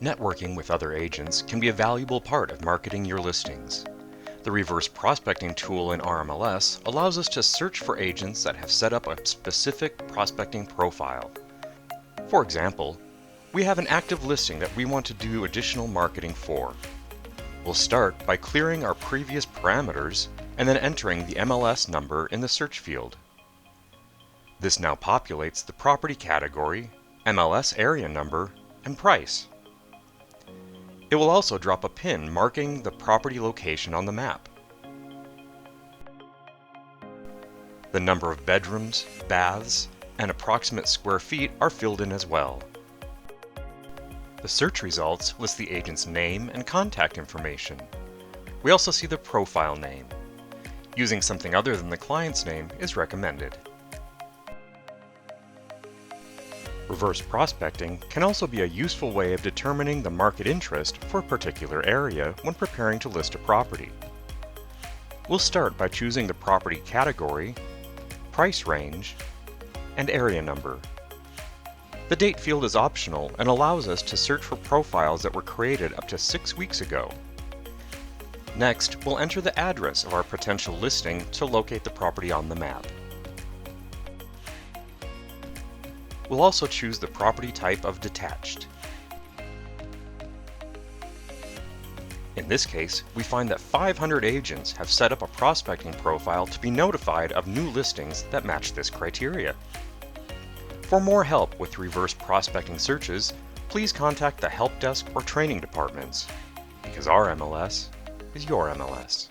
Networking with other agents can be a valuable part of marketing your listings. The reverse prospecting tool in RMLS allows us to search for agents that have set up a specific prospecting profile. For example, we have an active listing that we want to do additional marketing for. We'll start by clearing our previous parameters and then entering the MLS number in the search field. This now populates the property category, MLS area number, and price. It will also drop a pin marking the property location on the map. The number of bedrooms, baths, and approximate square feet are filled in as well. The search results list the agent's name and contact information. We also see the profile name. Using something other than the client's name is recommended. Reverse prospecting can also be a useful way of determining the market interest for a particular area when preparing to list a property. We'll start by choosing the property category, price range, and area number. The date field is optional and allows us to search for profiles that were created up to 6 weeks ago. Next, we'll enter the address of our potential listing to locate the property on the map. We'll also choose the property type of detached. In this case, we find that 500 agents have set up a prospecting profile to be notified of new listings that match this criteria. For more help with reverse prospecting searches, please contact the help desk or training departments, because our MLS is your MLS.